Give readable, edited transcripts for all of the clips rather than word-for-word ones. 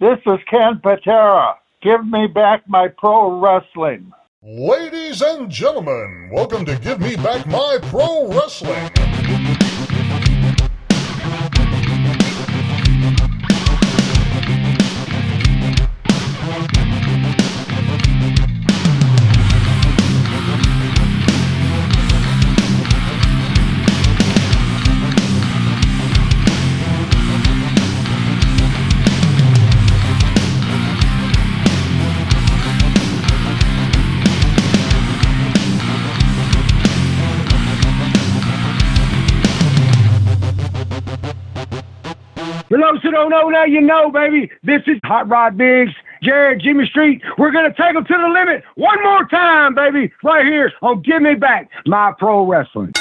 This is Ken Patera. Give me back my pro wrestling. Ladies and gentlemen, welcome to Give Me Back My Pro Wrestling. For those who don't know, now you know, baby. This is Hot Rod Biggs, Jared, Jimmy Street. We're going to take them to the limit one more time, baby, right here on Give Me Back My Pro Wrestling.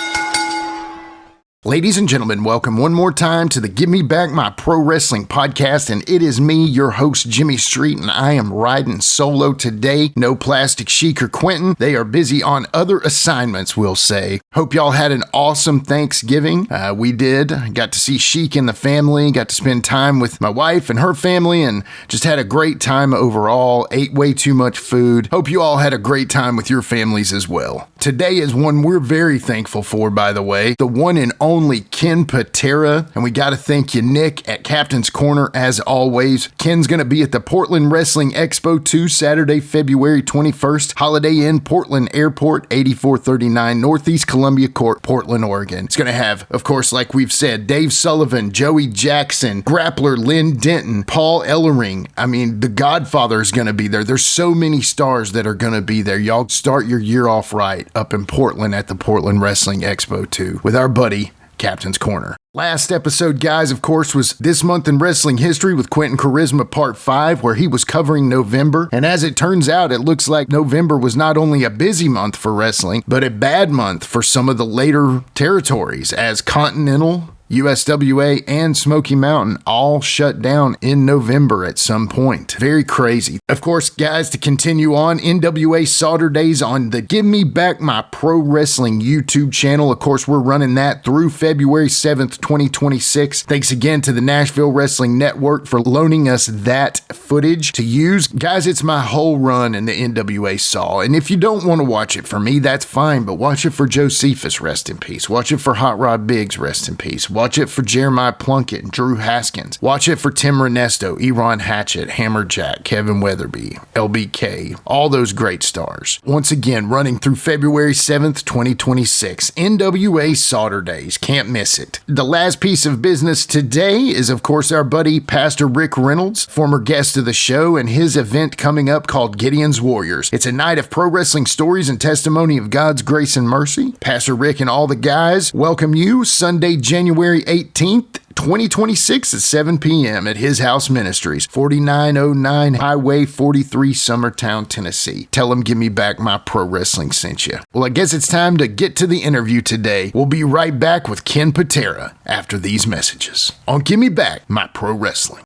Ladies and gentlemen, welcome one more time to the Give Me Back My Pro Wrestling podcast, and it is me, your host, Jimmy Street, and I am riding solo today. No Plastic Sheik or Quinton. They are busy on other assignments, we'll say. Hope y'all had an awesome Thanksgiving. We did. Got to see Sheik and the family, got to spend time with my wife and her family, and just had a great time overall. Ate way too much food. Hope you all had a great time with your families as well. Today is one we're very thankful for, by the way. The one and only Ken Patera, and we got to thank you, Nick, at Captain's Corner, as always. Ken's going to be at the Portland Wrestling Expo 2, Saturday, February 21st, Holiday Inn, Portland Airport, 8439 Northeast Columbia Court, Portland, Oregon. It's going to have, of course, like we've said, Dave Sullivan, Joey Jackson, grappler Lynn Denton, Paul Ellering. I mean, the Godfather is going to be there. There's so many stars that are going to be there. Y'all start your year off right up in Portland at the Portland Wrestling Expo 2 with our buddy, Captain's Corner. Last episode, guys, of course, was This Month in Wrestling History with Quinton Quarisma Part 5, where he was covering November. And as it turns out, it looks like November was not only a busy month for wrestling, but a bad month for some of the later territories, as Continental, USWA, and Smoky Mountain all shut down in November at some point. Very crazy. Of course, guys, to continue on, NWA Solder Days on the Give Me Back My Pro Wrestling YouTube channel. Of course, we're running that through February 7th, 2026. Thanks again to the Nashville Wrestling Network for loaning us that footage to use. Guys, it's my whole run in the NWA Saw, and if you don't want to watch it for me, that's fine, but watch it for Josephus, rest in peace. Watch it for Hot Rod Biggs, rest in peace. Watch it for Jeremiah Plunkett and Drew Haskins. Watch it for Tim Renesto, Eron Hatchett, Hammerjack, Kevin Weatherby, LBK, all those great stars. Once again, running through February 7th, 2026. NWA Solder Days. Can't miss it. The last piece of business today is, of course, our buddy Pastor Ric Reynolds, former guest of the show, and his event coming up called Gideon's Warriors. It's a night of pro wrestling stories and testimony of God's grace and mercy. Pastor Ric and all the guys welcome you Sunday, January 18th, 2026 at 7 p.m. at his house Ministries, 4909 Highway 43, Summertown, Tennessee. Tell him Give Me Back My Pro Wrestling sent you. Well, I guess it's time to get to the interview today. We'll be right back with Ken Patera after these messages on Give Me Back My Pro Wrestling.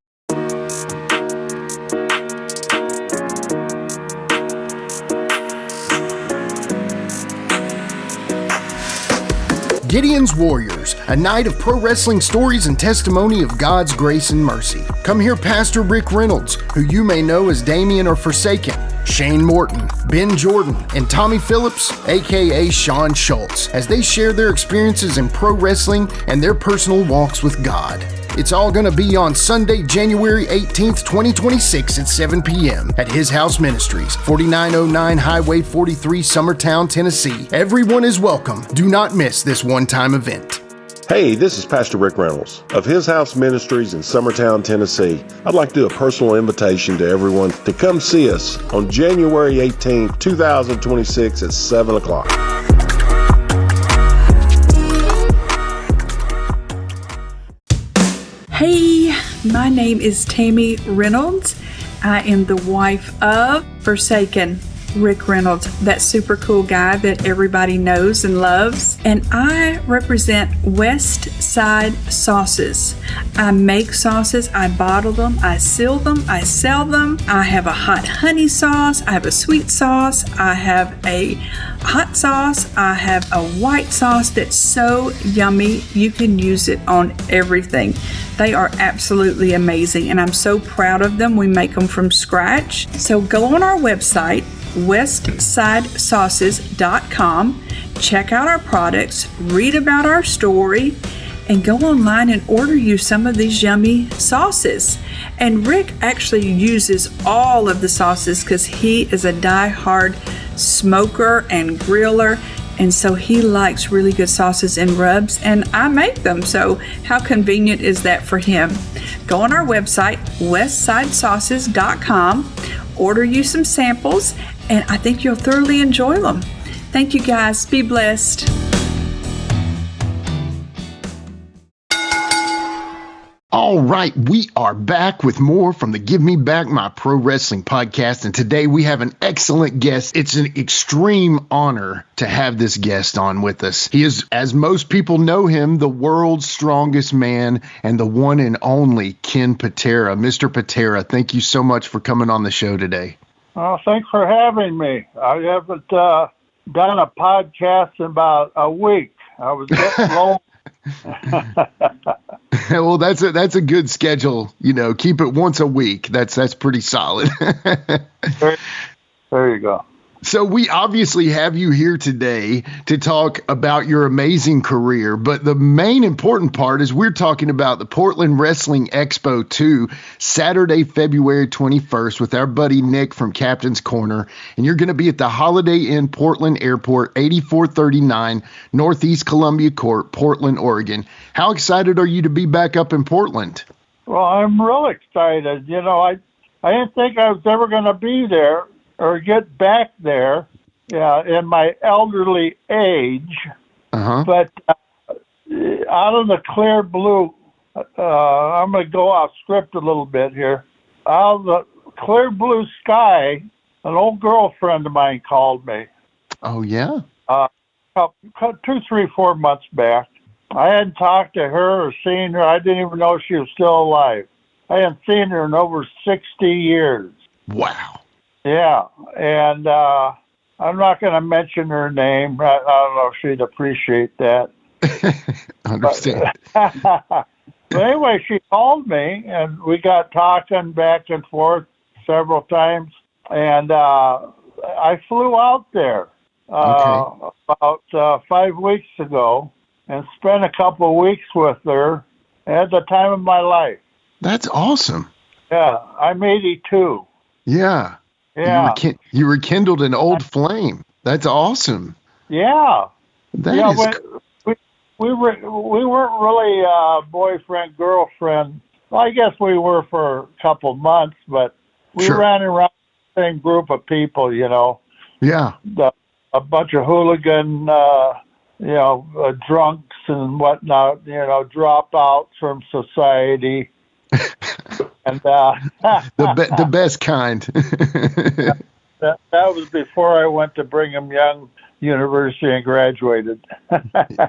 Gideon's Warriors, a night of pro wrestling stories and testimony of God's grace and mercy. Come hear Pastor Ric Reynolds, who you may know as Damien or Forsaken, Shane Morton, Ben Jordan, and Tommy Phillips, aka Shawn Shultz, as they share their experiences in pro wrestling and their personal walks with God. It's all going to be on Sunday, January 18th, 2026 at 7 p.m. at his house Ministries, 4909 Highway 43, Summertown, Tennessee. Everyone is welcome. Do not miss this one-time event. Hey, this is Pastor Ric Reynolds of His House Ministries in Summertown, Tennessee. I'd like to do a personal invitation to everyone to come see us on January 18th, 2026 at 7 o'clock. Hey, my name is Tammy Reynolds. I am the wife of Forsaken. Ric Reynolds, that super cool guy that everybody knows and loves. And I represent West Side Sauces. I make sauces, I bottle them, I seal them, I sell them. I have a hot honey sauce, I have a sweet sauce, I have a hot sauce, I have a white sauce that's so yummy you can use it on everything. They are absolutely amazing, and I'm so proud of them. We make them from scratch. So go on our website, westsidesauces.com, check out our products, read about our story, and go online and order you some of these yummy sauces. And Ric actually uses all of the sauces because he is a die-hard smoker and griller. And so he likes really good sauces and rubs, and I make them. So how convenient is that for him? Go on our website, westsidesauces.com, order you some samples, and I think you'll thoroughly enjoy them. Thank you guys. Be blessed. All right, we are back with more from the Give Me Back My Pro Wrestling podcast, and today we have an excellent guest. It's an extreme honor to have this guest on with us. He is, as most people know him, the world's strongest man and the one and only Ken Patera. Mr. Patera, thank you so much for coming on the show today. Well, thanks for having me. I haven't done a podcast in about a week. I was getting low. Well, that's a good schedule. You know, keep it once a week. That's pretty solid. There you go. So we obviously have you here today to talk about your amazing career, but the main important part is we're talking about the Portland Wrestling Expo 2, Saturday, February 21st with our buddy Nick from Captain's Corner, and you're going to be at the Holiday Inn Portland Airport, 8439 Northeast Columbia Court, Portland, Oregon. How excited are you to be back up in Portland? Well, I'm real excited. You know, I didn't think I was ever going to be there or get back there in my elderly age. Uh-huh. But out of the clear blue, I'm going to go off script a little bit here. Out of the clear blue sky, an old girlfriend of mine called me. Oh, yeah? 2, 3, 4 months back. I hadn't talked to her or seen her. I didn't even know she was still alive. I hadn't seen her in over 60 years. Wow. Yeah, and I'm not going to mention her name. I don't know if she'd appreciate that. Understand. But anyway, she called me, and we got talking back and forth several times, and I flew out there about 5 weeks ago and spent a couple of weeks with her at the time of my life. That's awesome. Yeah, I'm 82. Yeah. Yeah. You rekindled an old flame. That's awesome. Yeah. That yeah, is. we weren't really boyfriend girlfriend. Well, I guess we were for a couple months, but we Sure. ran around the same group of people. You know. Yeah. A bunch of hooligan, drunks and whatnot. You know, dropouts from society. And the best kind. that was before I went to Brigham Young University and graduated.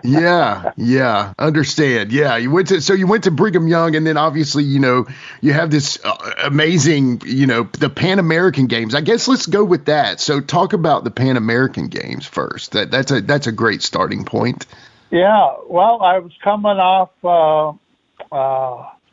Yeah, understand. Yeah, you went to Brigham Young, and then obviously, you have this amazing, the Pan American Games. I guess let's go with that. So talk about the Pan American Games first. That's a great starting point. Yeah, well, I was coming off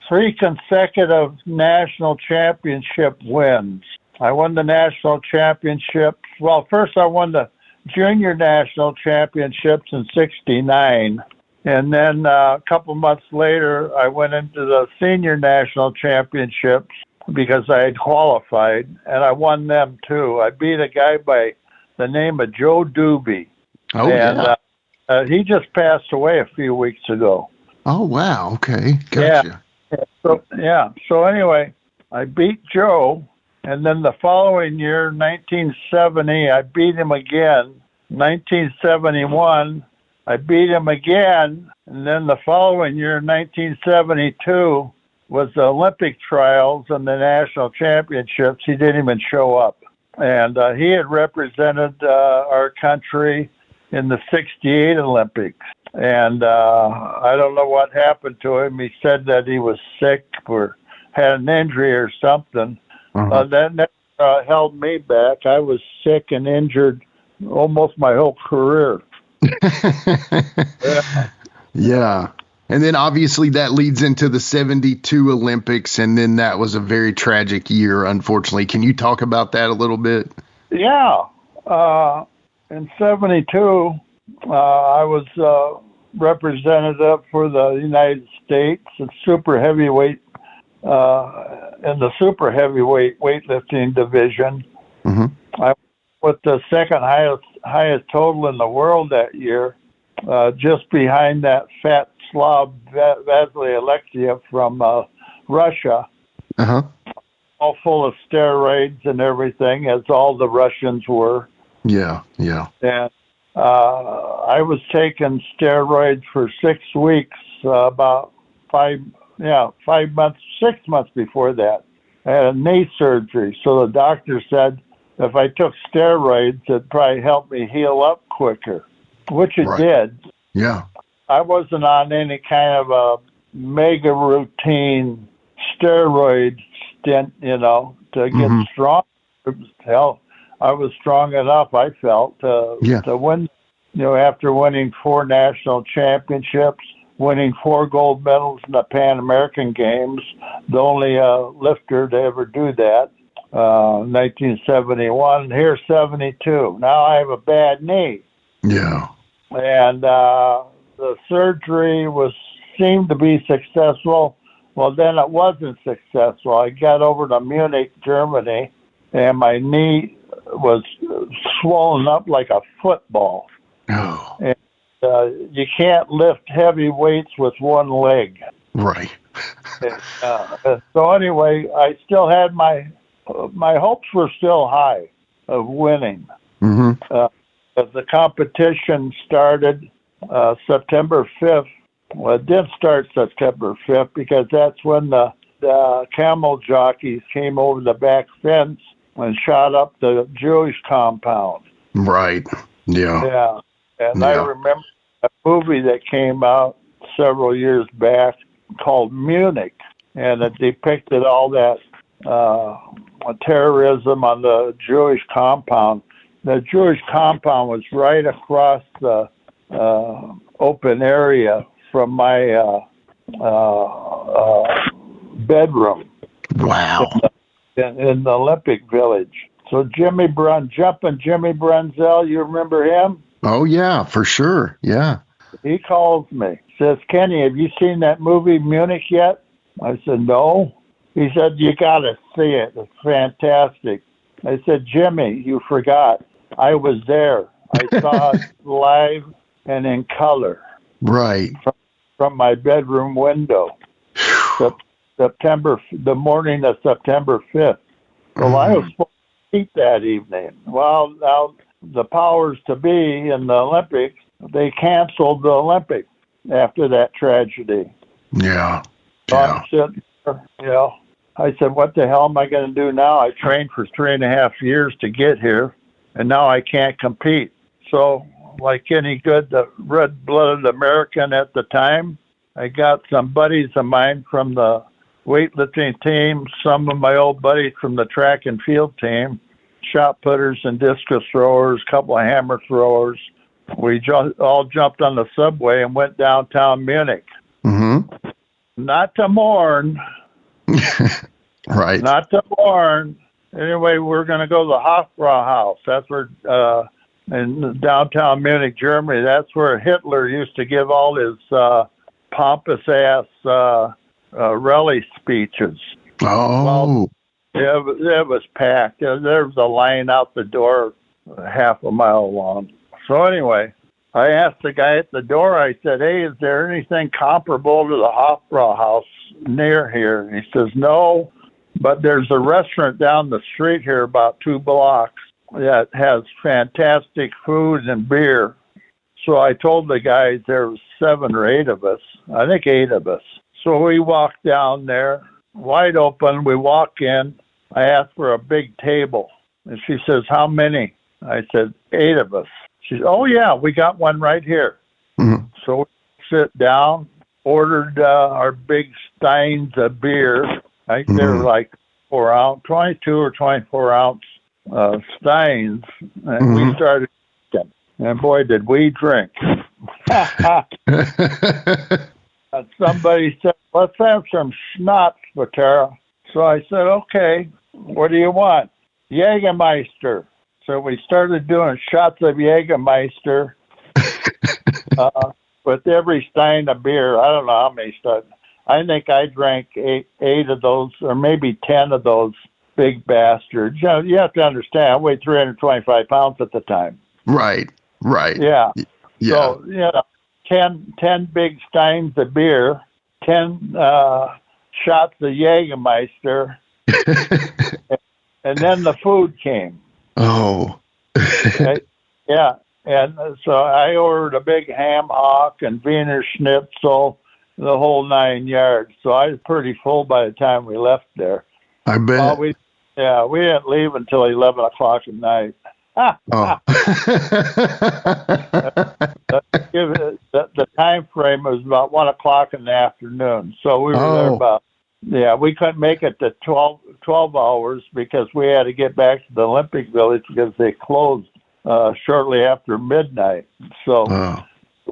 3 consecutive national championship wins. I won the national championships. Well, first I won the junior national championships in '69. And then a couple months later, I went into the senior national championships because I had qualified, and I won them too. I beat a guy by the name of Joe Doobie. Oh, and, he just passed away a few weeks ago. Oh, wow. Okay. Gotcha. So anyway, I beat Joe, and then the following year, 1970, I beat him again. 1971, I beat him again, and then the following year, 1972, was the Olympic trials and the national championships. He didn't even show up. and he had represented our country in the '68 Olympics. And I don't know what happened to him. He said that he was sick or had an injury or something. That never held me back. I was sick and injured almost my whole career. Yeah. And then obviously that leads into the '72 Olympics, and then that was a very tragic year, unfortunately. Can you talk about that a little bit? Yeah. In '72, I was representative for the United States in super heavyweight, in the super heavyweight weightlifting division. I with the second highest total in the world that year, just behind that fat Slav Vasily Alexiev from Russia, all full of steroids and everything, as all the Russians were. Yeah. And I was taking steroids for 6 weeks, about 6 months before that. I had a knee surgery, so the doctor said if I took steroids, it'd probably help me heal up quicker, which it did. Yeah. I wasn't on any kind of a mega routine steroid stint, to get strong. Hell, I was strong enough, I felt, to win, after winning 4 national championships, winning 4 gold medals in the Pan American Games, the only lifter to ever do that, 1971. Here, 72. Now I have a bad knee. Yeah. And the surgery seemed to be successful. Well, then it wasn't successful. I got over to Munich, Germany, and my knee was swollen up like a football. Oh. And you can't lift heavy weights with one leg. Right. So anyway, I still had my hopes were still high of winning. As the competition started September 5th. Well, it did start September 5th because that's when the camel jockeys came over the back fence and shot up the Jewish compound. Right. Yeah. Yeah. And I remember a movie that came out several years back called Munich, and it depicted all that terrorism on the Jewish compound. The Jewish compound was right across the open area from my bedroom. Wow. In the Olympic Village. So Jimmy Brunzell, you remember him? Oh, yeah, for sure. Yeah. He calls me, says, Kenny, have you seen that movie Munich yet? I said, no. He said, you got to see it. It's fantastic. I said, Jimmy, you forgot. I was there. I saw it live and in color. Right. From my bedroom window. The morning of September 5th. Well, I was supposed to eat that evening. Well, now the powers to be in the Olympics, they canceled the Olympics after that tragedy. Yeah. So I'm sitting there, I said, what the hell am I going to do now? I trained for 3.5 years to get here, and now I can't compete. So, like any good red-blooded American at the time, I got some buddies of mine from the weightlifting team, some of my old buddies from the track and field team, shot putters and discus throwers, a couple of hammer throwers. We all jumped on the subway and went downtown Munich. Not to mourn. Right. Not to mourn. Anyway, we're going to go to the Hofbrauhaus. That's where, in downtown Munich, Germany, that's where Hitler used to give all his pompous-ass rally speeches. Oh. Well, it was packed. There was a line out the door half a mile long. So anyway, I asked the guy at the door, I said, hey, is there anything comparable to the Hofbrauhaus near here? And he says, no, but there's a restaurant down the street here about 2 blocks that has fantastic food and beer. So I told the guys there was 7 or 8 of us. I think 8 of us. So we walked down there, wide open. We walk in. I asked for a big table. And she says, how many? I said, 8 of us. She said, oh, yeah, we got one right here. Mhm. So we sit down, ordered our big steins of beer. I think they were like 22 or 24 ounce steins. And we started drinking. And boy, did we drink. Somebody said, let's have some schnapps, Patera. So I said, okay, what do you want? Jägermeister. So we started doing shots of Jägermeister with every stein of beer. I don't know how many steins. I think I drank eight of those, or maybe 10 of those big bastards. You know, you have to understand, I weighed 325 pounds at the time. Right. Yeah. Yeah. So, 10 big steins of beer, 10 shots of Jägermeister, and then the food came. Oh. Okay? Yeah. And so I ordered a big ham hock and Wiener Schnitzel, the whole 9 yards. So I was pretty full by the time we left there. I bet. We didn't leave until 11 o'clock at night. Oh. The time frame was about 1 o'clock in the afternoon. So we were there about, we couldn't make it to 12 hours because we had to get back to the Olympic Village because they closed shortly after midnight. So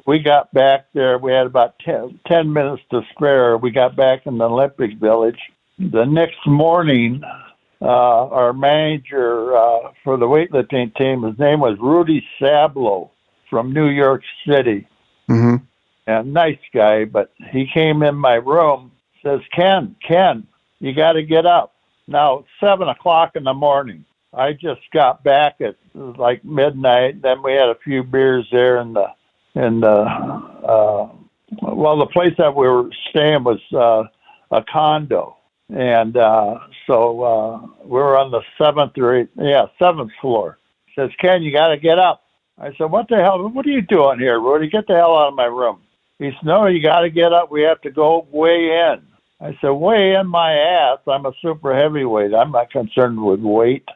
we got back there. We had about 10 minutes to spare. We got back in the Olympic Village. The next morning, our manager for the weightlifting team, his name was Rudy Sablow from New York City. Mm-hmm. And nice guy, but he came in my room, says, Ken, you got to get up. Now, it's 7 o'clock in the morning. I just got back at like midnight. Then we had a few beers there the place that we were staying was a condo. And so we were on the 7th floor. Says, Ken, you got to get up. I said, what the hell? What are you doing here, Rudy? Get the hell out of my room. He said, no, you got to get up. We have to go weigh in. I said, weigh in my ass. I'm a super heavyweight. I'm not concerned with weight.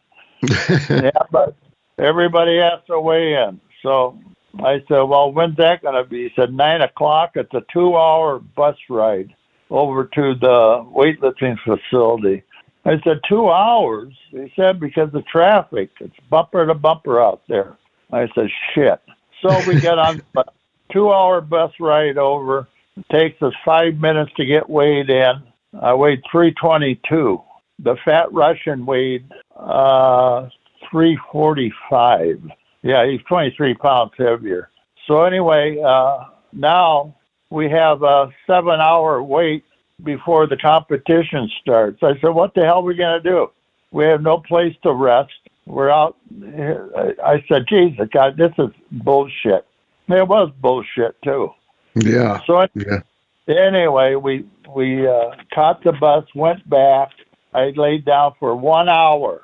Yeah, but everybody has to weigh in. So I said, well, when's that going to be? He said, 9 o'clock. It's a 2-hour bus ride over to the weightlifting facility. I said, 2 hours? He said, because of traffic. It's bumper to bumper out there. I said, shit. So we get on a 2-hour bus ride over. It takes us 5 minutes to get weighed in. I weighed 322. The fat Russian weighed 345. Yeah, he's 23 pounds heavier. So anyway, now we have a 7-hour wait before the competition starts. I said, what the hell are we going to do? We have no place to rest. We're out. I said, Jesus, God, this is bullshit. It was bullshit, too. Yeah. So anyway, we caught the bus, went back. I laid down for 1 hour.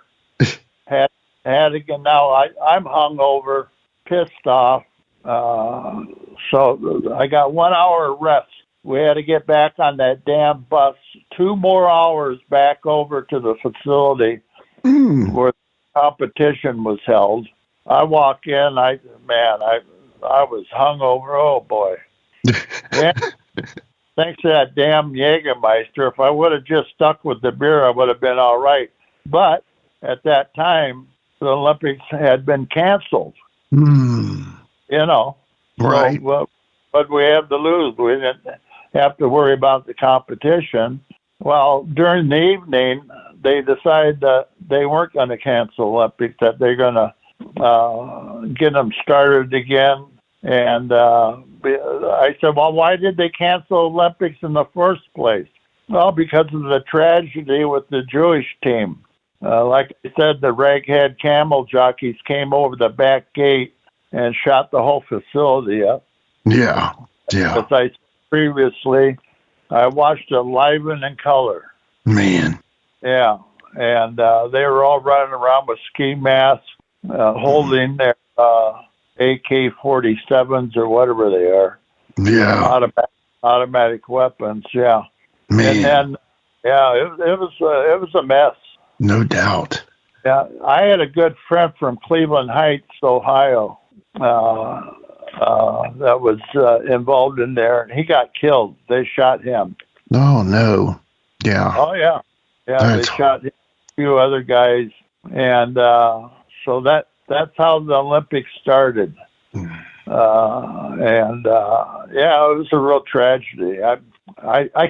had to get, now I'm hungover, pissed off. So I got 1 hour rest. We had to get back on that damn bus 2 more hours back over to the facility where the competition was held. I walk in, I was hungover. Oh boy. Yeah. Thanks to that damn Jägermeister. If I would have just stuck with the beer, I would have been all right. But at that time, the Olympics had been canceled. Right. So, what we have to lose? We didn't have to worry about the competition. Well, during the evening, they decided that they weren't going to cancel Olympics, that they're going to get them started again. And I said, well, why did they cancel Olympics in the first place? Well, because of the tragedy with the Jewish team. Like I said, the raghead camel jockeys came over the back gate and shot the whole facility up. Yeah. As I said previously, I watched it live and in color. Man. Yeah. And they were all running around with ski masks, holding their AK-47s or whatever they are. Yeah. Automatic weapons. Yeah. Man. And then, it was a mess. No doubt. Yeah, I had a good friend from Cleveland Heights, Ohio, that was involved in there, and he got killed. They shot him. Oh, no. Yeah. Oh, yeah. Yeah, they shot a few other guys. And so that's how the Olympics started. Yeah, it was a real tragedy. I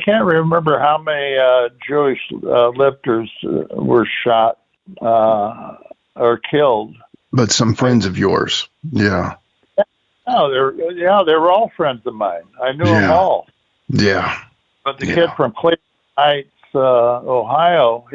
can't remember how many Jewish lifters were shot or killed. But some friends of yours. Yeah. No, they were all friends of mine. I knew them all. Yeah. But the kid from Cleveland Heights, Ohio,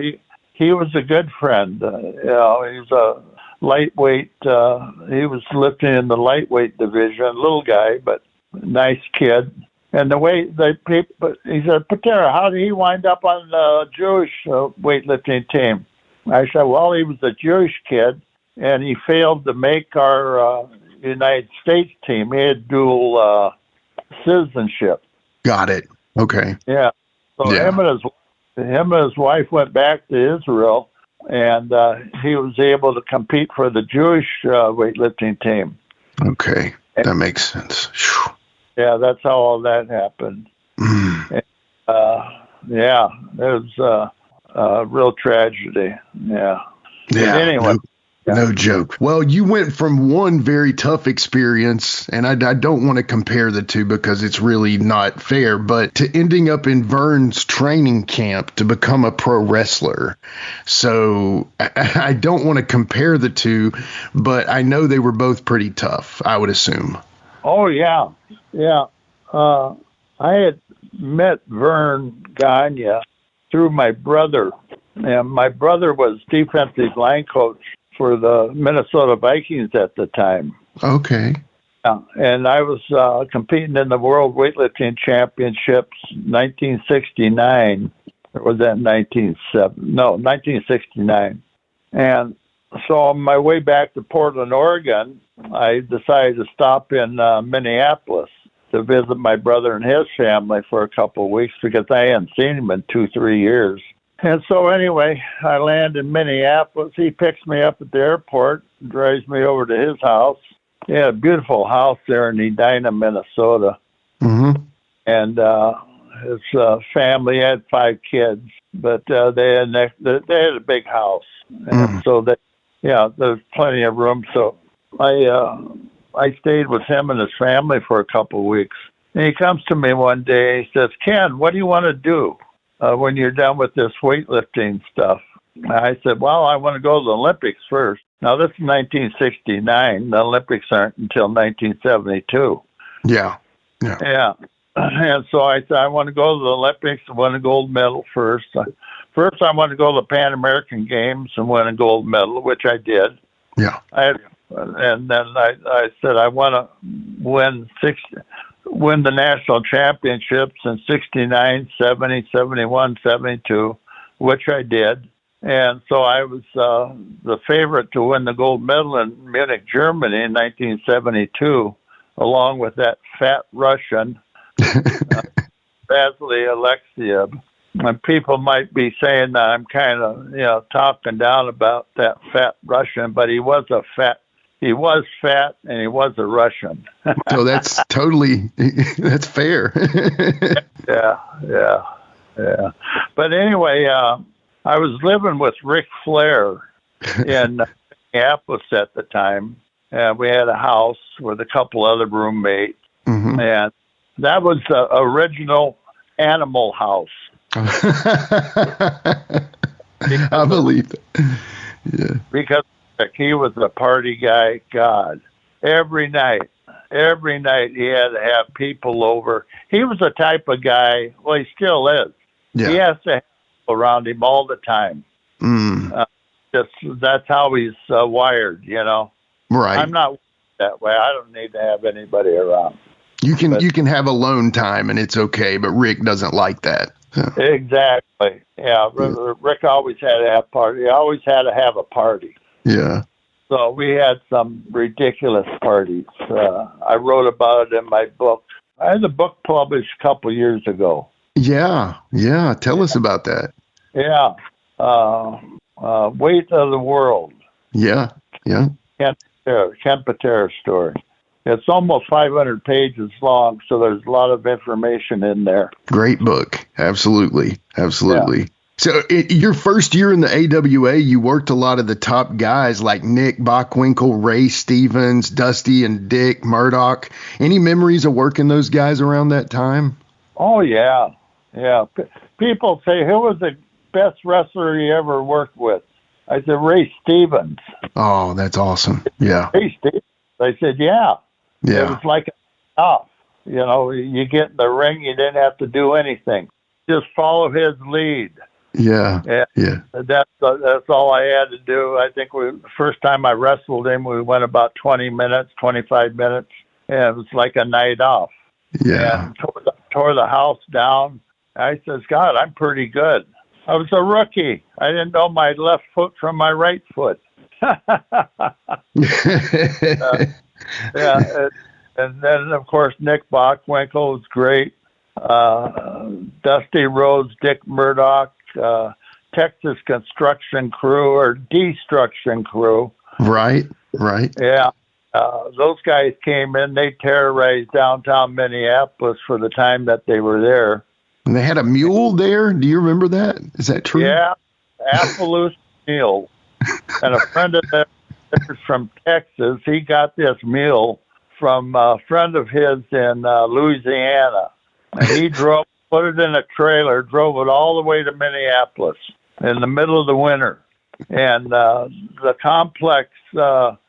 he was a good friend. He was a lightweight. He was lifting in the lightweight division, little guy, but nice kid. And the way he said, Patera, how did he wind up on the Jewish weightlifting team? I said, well, he was a Jewish kid, and he failed to make our United States team. He had dual citizenship. Got it. Okay. Yeah. So him and his wife went back to Israel, and he was able to compete for the Jewish weightlifting team. Okay. That makes sense. Whew. Yeah, that's how all that happened. And, yeah, it was a real tragedy. Yeah. Yeah. But anyway. No joke. Well, you went from one very tough experience, and I don't want to compare the two because it's really not fair, but to ending up in Verne's training camp to become a pro wrestler. So I don't want to compare the two, but I know they were both pretty tough, I would assume. Oh, yeah. Yeah. I had met Verne Gagne through my brother, and my brother was defensive line coach for the Minnesota Vikings at the time. Okay. Yeah, and I was competing in the World Weightlifting Championships 1969. Or was that 1969. And so on my way back to Portland, Oregon, I decided to stop in Minneapolis to visit my brother and his family for a couple of weeks because I hadn't seen him in 2-3 years. And so anyway, I land in Minneapolis. He picks me up at the airport, drives me over to his house. He had a beautiful house there in Edina, Minnesota. Mm-hmm. And his family had 5 kids, but they had a big house. And so there's plenty of room. So I stayed with him and his family for a couple of weeks. And he comes to me one day. He says, Ken, what do you want to do when you're done with this weightlifting stuff? And I said, well, I want to go to the Olympics first. Now, this is 1969. The Olympics aren't until 1972. Yeah. And so I said, I want to go to the Olympics and win a gold medal first. First, I want to go to the Pan American Games and win a gold medal, which I did. Yeah. And then I said, I want to win the national championships in 69, 70, 71, 72, which I did. And so I was the favorite to win the gold medal in Munich, Germany in 1972, along with that fat Russian, Vasily Alexiev. And people might be saying that I'm kind of, talking down about that fat Russian, but he was fat and he was a Russian. So that's that's fair. Yeah. But anyway, I was living with Ric Flair in Minneapolis at the time. And we had a house with a couple other roommates. Mm-hmm. And that was the original Animal House. I believe that. Yeah. Because he was a party guy. God, every night he had to have people over. He was the type of guy, well, he still is. Yeah. He has to have people around him all the time. That's how he's wired, Right. I'm not that way. I don't need to have anybody around. You can have alone time and it's okay, but Rick doesn't like that. So. Exactly. Yeah. Rick always had to have party. He always had to have a party. Yeah. So we had some ridiculous parties. I wrote about it in my book. I had a book published a couple years ago. Yeah. Tell us about that. Yeah. Weight of the World. Yeah. Ken Patera story. It's almost 500 pages long, so there's a lot of information in there. Great book. Absolutely. So your first year in the AWA, you worked a lot of the top guys like Nick Bockwinkel, Ray Stevens, Dusty, and Dick Murdoch. Any memories of working those guys around that time? Oh, yeah. People say, who was the best wrestler you ever worked with? I said, Ray Stevens. Oh, that's awesome. Yeah. Ray Stevens. I said, yeah. It was like off. You get in the ring, you didn't have to do anything. Just follow his lead. Yeah. That's all I had to do. I think the first time I wrestled him, we went about 20 minutes, 25 minutes, and it was like a night off. Yeah. And tore the house down. I says, God, I'm pretty good. I was a rookie. I didn't know my left foot from my right foot. And then, of course, Nick Bockwinkel was great. Dusty Rhodes, Dick Murdoch, Texas Construction Crew or Destruction Crew. Right. Yeah. Those guys came in. They terrorized downtown Minneapolis for the time that they were there. And they had a mule there. Do you remember that? Is that true? Yeah. Appaloosa Mule. And a friend of theirs from Texas, he got this mule from a friend of his in Louisiana. And he put it in a trailer, drove it all the way to Minneapolis in the middle of the winter. And the complex that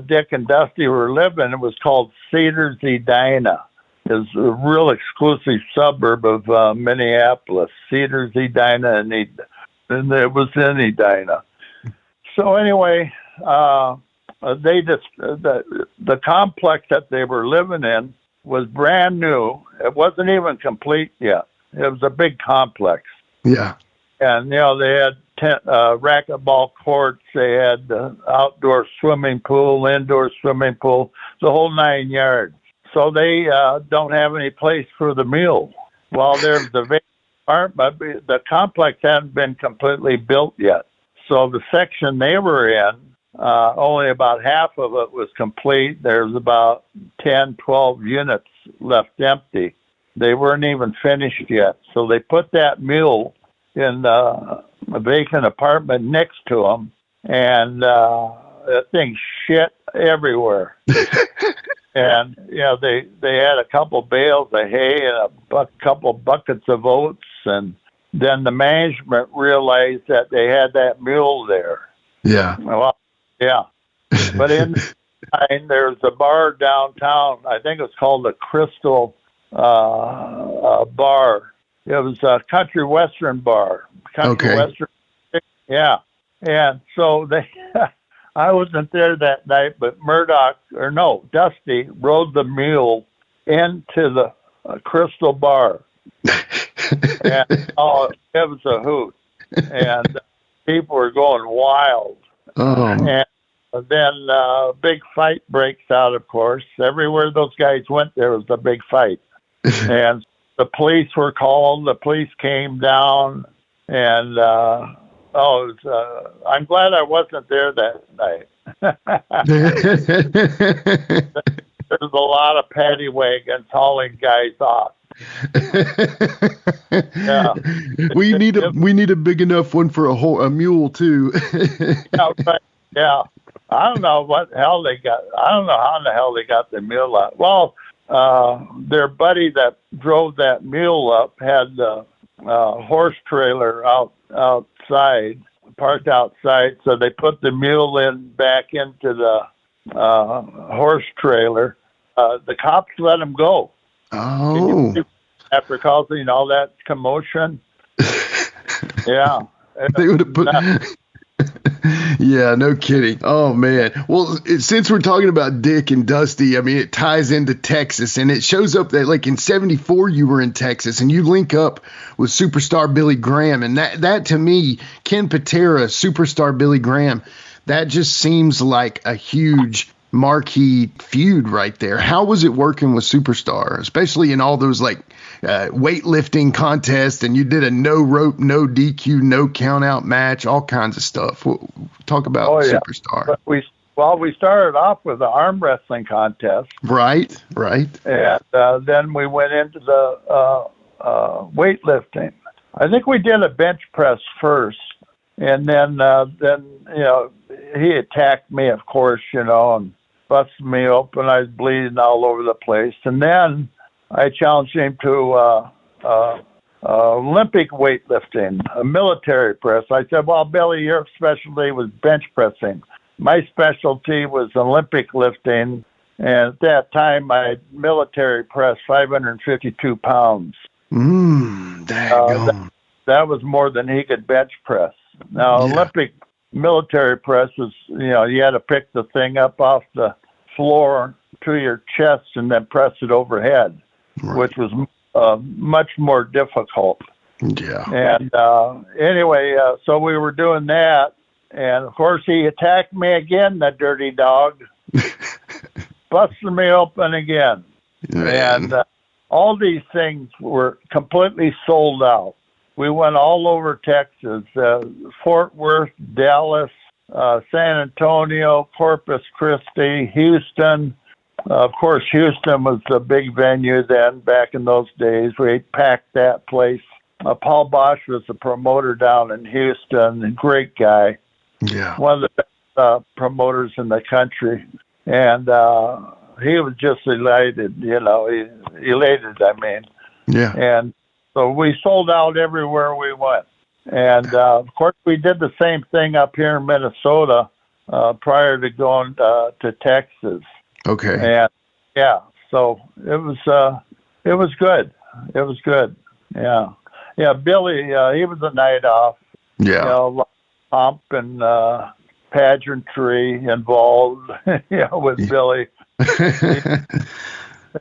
Dick and Dusty were living, it was called Cedars Edina. It's a real exclusive suburb of Minneapolis, Cedars Edina, and it was in Edina. So anyway, the complex that they were living in was brand new. It wasn't even complete yet. It was a big complex. Yeah. And, they had racquetball courts. They had outdoor swimming pool, indoor swimming pool, the whole 9 yards. So they don't have any place for the mule. Well, there's the vacant apartment. The complex hadn't been completely built yet. So the section they were in, only about half of it was complete. There's about 10, 12 units left empty. They weren't even finished yet. So they put that mule in a vacant apartment next to them, and that thing shit everywhere. And, they had a couple bales of hay and a couple buckets of oats, and then the management realized that they had that mule there. Yeah. Well, yeah. But there's a bar downtown. I think it's called the Crystal Bar. It was a country western bar. Western. Yeah. And so I wasn't there that night, but Dusty rode the mule into the Crystal Bar. And it was a hoot. And people were going wild. Oh. And then a big fight breaks out, of course. Everywhere those guys went, there was a big fight. And the police were called. The police came down. And, I'm glad I wasn't there that night. There's a lot of paddy wagons hauling guys off. Yeah. We need a big enough one for a mule too. Yeah. I don't know what hell they got. I don't know how in the hell they got the mule out. Well, their buddy that drove that mule up had the horse trailer outside, parked outside. So they put the mule back into the horse trailer. The cops let him go. Oh. After causing all that commotion. Yeah. They would have put... Yeah, no kidding. Oh, man. Well, since we're talking about Dick and Dusty, I mean, it ties into Texas, and it shows up that, like, in 74, you were in Texas, and you link up with superstar Billy Graham, and that to me, Ken Patera, superstar Billy Graham, that just seems like a huge marquee feud right there. How was it working with Superstar, especially in all those like weightlifting contests, and you did a no rope, no DQ, no count out match, all kinds of stuff. Talk about Superstar. But we started off with the arm wrestling contest. Right. And then we went into the weightlifting. I think we did a bench press first, and then he attacked me, of course, and busted me open. I was bleeding all over the place, and then I challenged him to Olympic weightlifting, a military press. I said, "Well, Billy, your specialty was bench pressing. My specialty was Olympic lifting, and at that time, I military pressed 552 pounds." That was more than he could bench press. Now, Olympic military press was, you had to pick the thing up off the floor to your chest and then press it overhead, which was much more difficult. Yeah. And anyway, so we were doing that. And, of course, he attacked me again, that dirty dog. Busted me open again. Man. And all these things were completely sold out. We went all over Texas, Fort Worth, Dallas, San Antonio, Corpus Christi, Houston. Of course, Houston was the big venue then, back in those days. We packed that place. Paul Bosch was the promoter down in Houston, a great guy. Yeah. One of the best promoters in the country. And he was just elated, elated, I mean. Yeah. And so we sold out everywhere we went. And, of course, we did the same thing up here in Minnesota prior to going to Texas. Okay. And, so it was good. It was good. Yeah. Yeah, Billy, he was a night off. Yeah. Pomp and pageantry involved, with Billy.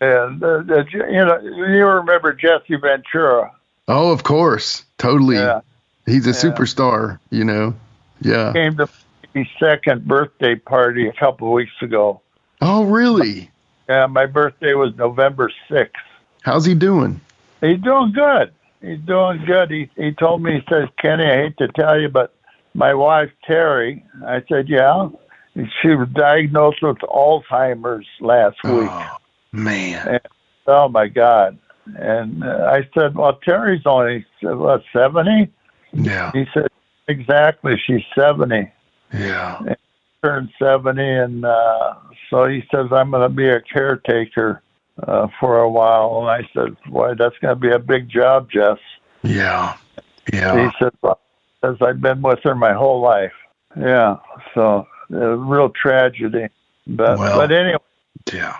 And, you remember Jesse Ventura. Oh, of course. Totally. Yeah. He's a superstar, Yeah. Came to my second birthday party a couple of weeks ago. Oh, really? Yeah, my birthday was November 6th. How's he doing? He's doing good. He told me, he says, "Kenny, I hate to tell you, but my wife, Terry," I said, "Yeah." She was diagnosed with Alzheimer's last week. Oh, man. And, oh, my God. And I said, "Well, Terry's only, 70? Yeah. He said, "Exactly, she's 70. Yeah. And turned 70, and so he says, "I'm going to be a caretaker for a while." And I said, "Boy, that's going to be a big job, Jess." Yeah. Yeah. He said, "Well, because I've been with her my whole life." Yeah, so a real tragedy. But anyway, yeah.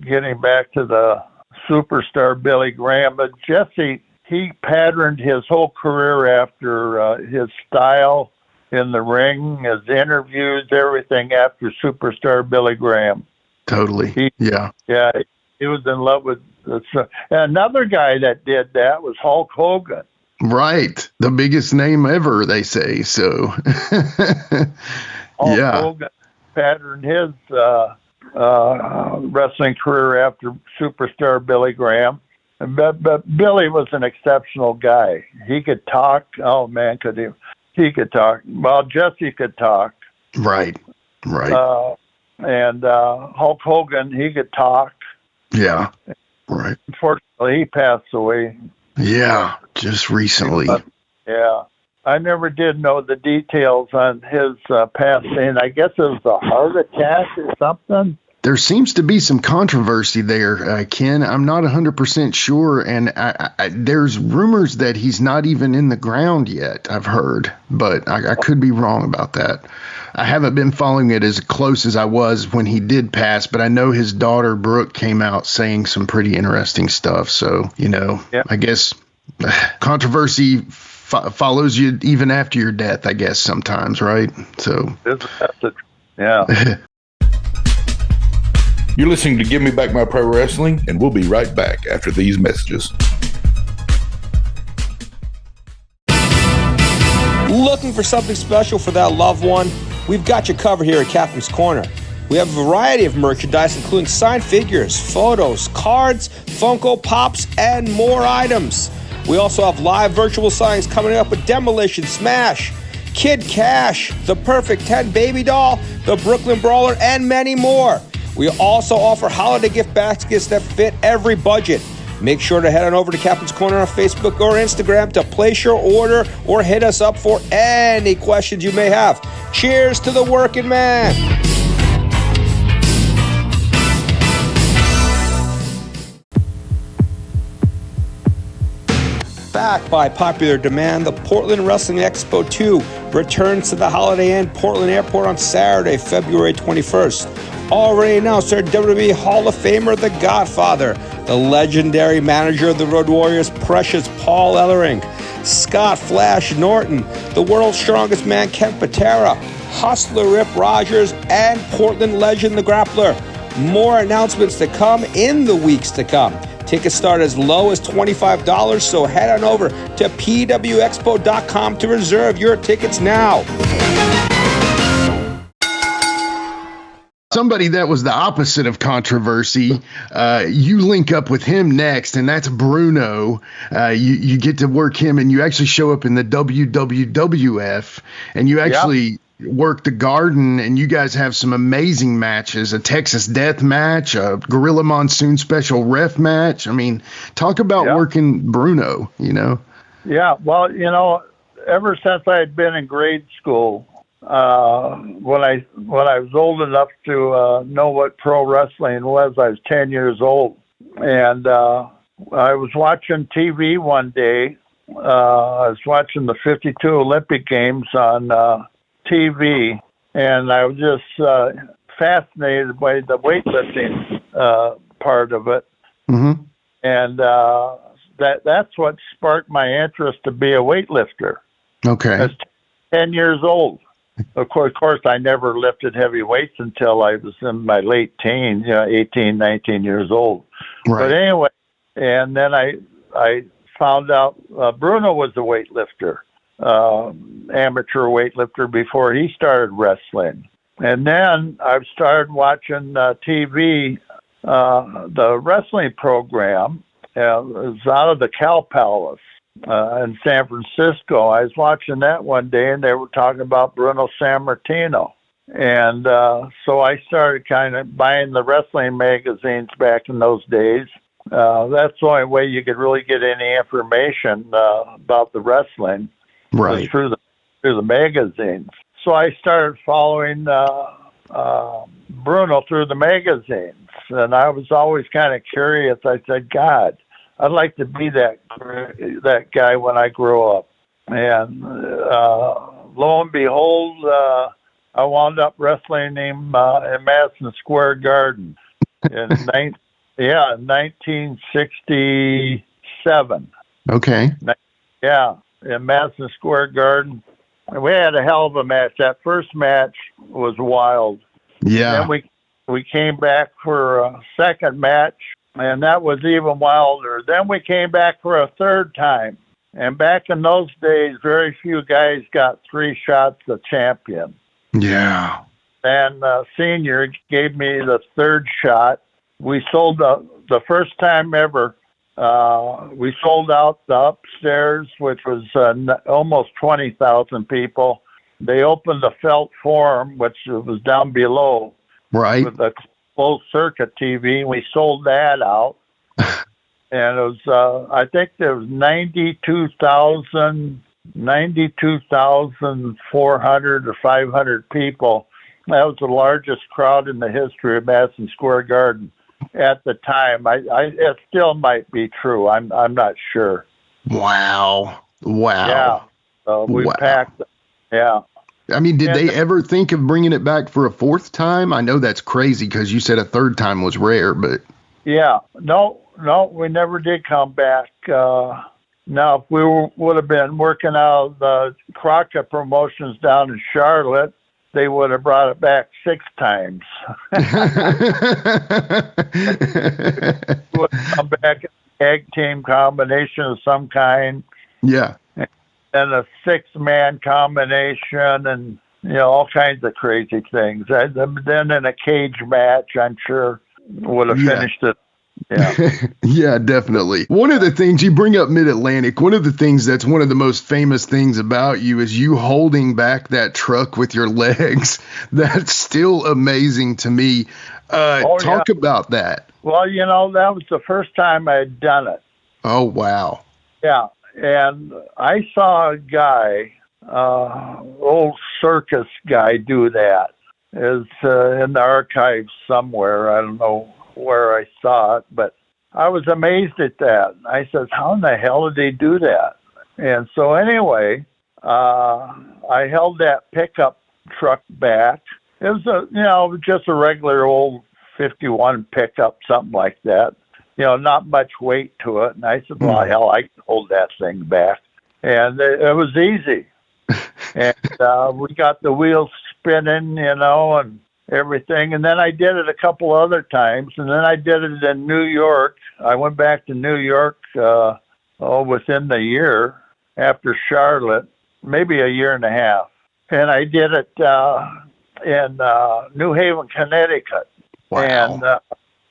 Getting back to the superstar Billy Graham, but Jesse, he patterned his whole career after his style in the ring, his interviews, everything after superstar Billy Graham. Totally. Yeah. Yeah, he was in love with another guy that did that was Hulk Hogan. Right. The biggest name ever, they say. So, Hulk Hogan patterned his wrestling career after superstar Billy Graham. But Billy was an exceptional guy. He could talk. Oh, man, could he? He could talk. Well, Jesse could talk. Right. And Hulk Hogan, he could talk. Yeah. Right. Unfortunately, he passed away. Yeah, just recently. Yeah. I never did know the details on his passing. I guess it was a heart attack or something. There seems to be some controversy there, Ken. I'm not 100% sure, and there's rumors that he's not even in the ground yet, I've heard, but I could be wrong about that. I haven't been following it as close as I was when he did pass, but I know his daughter, Brooke, came out saying some pretty interesting stuff, so, I guess controversy follows you even after your death, I guess, sometimes, right? So, yeah. You're listening to Give Me Back My Pro Wrestling, and we'll be right back after these messages. Looking for something special for that loved one? We've got you covered here at Captain's Corner. We have a variety of merchandise, including signed figures, photos, cards, Funko Pops, and more items. We also have live virtual signings coming up with Demolition Smash, Kid Cash, The Perfect 10 Baby Doll, The Brooklyn Brawler, and many more. We also offer holiday gift baskets that fit every budget. Make sure to head on over to Captain's Corner on Facebook or Instagram to place your order or hit us up for any questions you may have. Cheers to the working man. Back by popular demand, the Portland Wrestling Expo 2 returns to the Holiday Inn Portland Airport on Saturday, February 21st. Already announced our WWE Hall of Famer, The Godfather, the legendary manager of the Road Warriors, Precious Paul Ellering, Scott Flash Norton, the world's strongest man, Ken Patera, Hustler Rip Rogers, and Portland legend, The Grappler. More announcements to come in the weeks to come. Tickets start as low as $25, so head on over to pwexpo.com to reserve your tickets now. Somebody that was the opposite of controversy, you link up with him next, and that's Bruno. You get to work him, and you actually show up in the WWWF, and you actually work the Garden, and you guys have some amazing matches, a Texas Death match, a Gorilla Monsoon special ref match. I mean, talk about working Bruno, you know? Yeah, well, you know, ever since I had been in grade school, when I was old enough to know what pro wrestling was, I was 10 years old. And I was watching TV one day. I was watching the 52 Olympic Games on TV, and I was just fascinated by the weightlifting part of it. Mm-hmm. And that's what sparked my interest to be a weightlifter. Okay. I was 10 years old. Of course, I never lifted heavy weights until I was in my late teens, 18, 19 years old. Right. But anyway, and then I found out Bruno was a weightlifter. Amateur weightlifter before he started wrestling. And then I started watching TV, the wrestling program. It was out of the Cow Palace in San Francisco. I was watching that one day, and they were talking about Bruno Sammartino. And so I started kind of buying the wrestling magazines back in those days. That's the only way you could really get any information about the wrestling. Right. Through the magazines. So I started following Bruno through the magazines, and I was always kind of curious. I said, God, I'd like to be that guy when I grow up. And lo and behold, I wound up wrestling him in Madison Square Garden in 1967. Okay. Yeah. In Madison Square Garden. And we had a hell of a match. That first match was wild. Yeah. Then we came back for a second match, and that was even wilder. Then we came back for a third time. And back in those days, very few guys got 3 shots of champion. Yeah. And Senior gave me the third shot. We sold the first time ever. We sold out the upstairs, which was almost 20,000 people. They opened the Felt Forum, which was down below, right, with a closed circuit TV. We sold that out, and it was I think there was 92,400 or 500 people. That was the largest crowd in the history of Madison Square Garden. At the time, it still might be true. I'm not sure. Wow. Yeah. We packed. Yeah. I mean, did they ever think of bringing it back for a fourth time? I know that's crazy because you said a third time was rare, but. Yeah. No, we never did come back. Now, if we would have been working out of the Crockett Promotions down in Charlotte, they would have brought it back 6 times. Would come back a tag team combination of some kind. Yeah. And a 6-man combination, and all kinds of crazy things. Then in a cage match, I'm sure would have finished it. Yeah. Yeah, definitely. One of the things you bring up Mid-Atlantic, one of the things that's one of the most famous things about you is you holding back that truck with your legs. That's still amazing to me. Talk about that. Well, that was the first time I had done it. Oh, wow. Yeah. And I saw a guy, old circus guy, do that. It's in the archives somewhere. I don't know where I saw it, but I was amazed at that. I said, how in the hell did he do that? And so anyway, I held that pickup truck back. It was just a regular old 51 pickup, something like that. Not much weight to it. And I said, well, hell, I can hold that thing back. And it was easy. And we got the wheels spinning, and everything. And then I did it a couple other times. And then I did it in New York. I went back to New York within the year after Charlotte, maybe a year and a half. And I did it in New Haven, Connecticut. Wow. And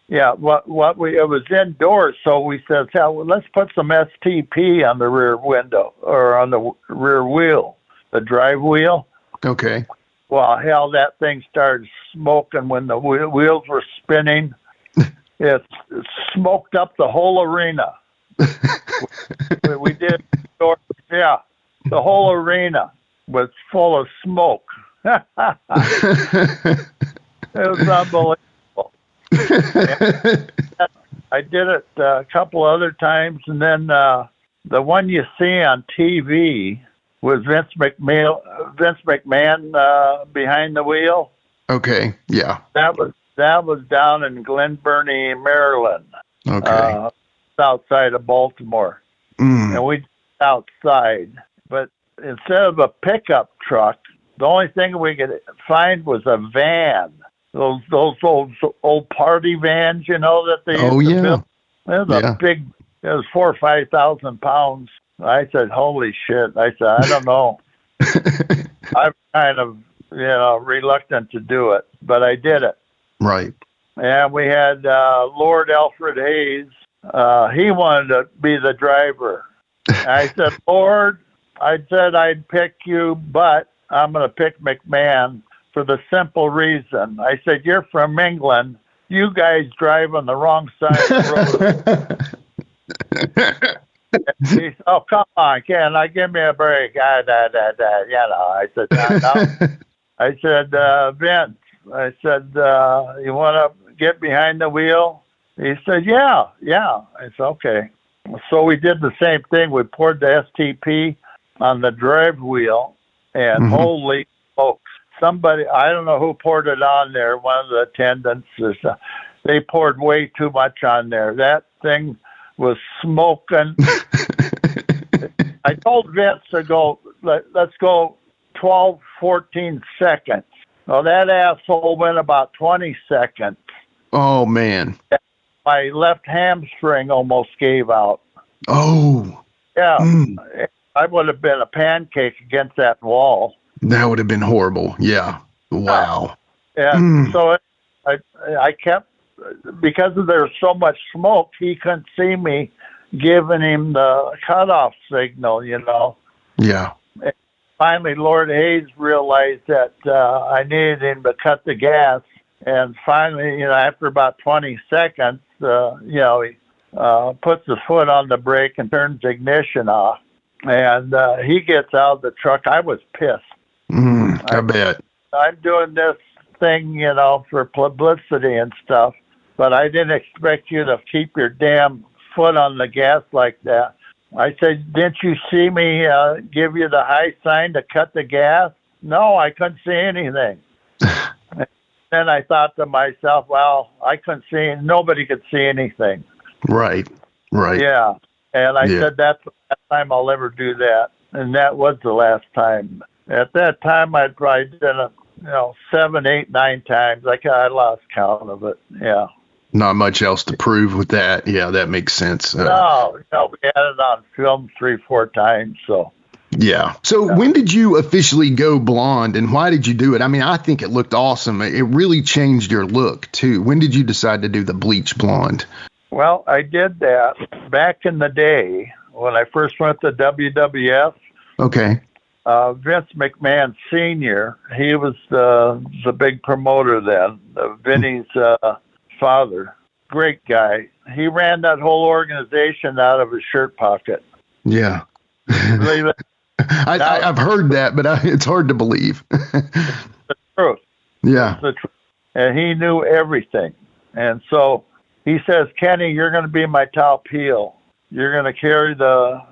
it was indoors, so we said, well, let's put some STP on the rear window or on the rear wheel, the drive wheel. Okay. Well, hell, that thing started smoking when the wheels were spinning. It smoked up the whole arena. we did, the whole arena was full of smoke. It was unbelievable. I did it a couple other times, and then the one you see on TV was Vince McMahon behind the wheel. Okay, yeah. That was down in Glen Burnie, Maryland. Okay. Outside of Baltimore. And we outside. But instead of a pickup truck, the only thing we could find was a van. Those old party vans, that they used to build. It was big. It was 4,000 or 5,000 pounds. I said, "Holy shit!" I said, "I don't know." I'm kind of, reluctant to do it, but I did it. Right. And we had Lord Alfred Hayes. He wanted to be the driver. I said, "Lord, I said I'd pick you, but I'm going to pick McMahon for the simple reason." I said, "You're from England. You guys drive on the wrong side of the road." He said, "Oh, come on, Ken, give me a break." I said, no. I said, "Vince," I said, "you want to get behind the wheel?" He said, yeah. I said, okay. So we did the same thing. We poured the STP on the drive wheel, and holy smokes. Somebody, I don't know who poured it on there, one of the attendants, they poured way too much on there. That thing was smoking. I told Vince to go, let's go 12, 14 seconds. Well, that asshole went about 20 seconds. Oh, man. My left hamstring almost gave out. Oh. Yeah. I would have been a pancake against that wall. That would have been horrible. Yeah. Wow. Yeah. So I kept, because there was so much smoke, he couldn't see me giving him the cutoff signal, Yeah. And finally, Lord Hayes realized that I needed him to cut the gas. And finally, after about 20 seconds, he puts his foot on the brake and turns the ignition off. And he gets out of the truck. I was pissed. I bet. I'm doing this thing, for publicity and stuff, but I didn't expect you to keep your damn foot on the gas like that. I said, "Didn't you see me give you the high sign to cut the gas?" "No, I couldn't see anything." Then I thought to myself, well, I couldn't see, nobody could see anything. Right. Yeah. And I said, that's the last time I'll ever do that. And that was the last time. At that time, I'd probably done it, 7, 8, 9 times. I lost count of it. Yeah. Not much else to prove with that. Yeah, that makes sense. No, we had it on film 3, 4 times. So. Yeah. So when did you officially go blonde, and why did you do it? I mean, I think it looked awesome. It really changed your look too. When did you decide to do the bleach blonde? Well, I did that back in the day when I first went to WWF. Okay. Vince McMahon Sr., he was the big promoter then, Vinny's father. Great guy. He ran that whole organization out of his shirt pocket. Yeah. Believe it? I've heard that, but it's hard to believe. The truth. Yeah. It's the truth. And he knew everything. And so he says, Kenny, you're going to be my top heel. You're going to carry the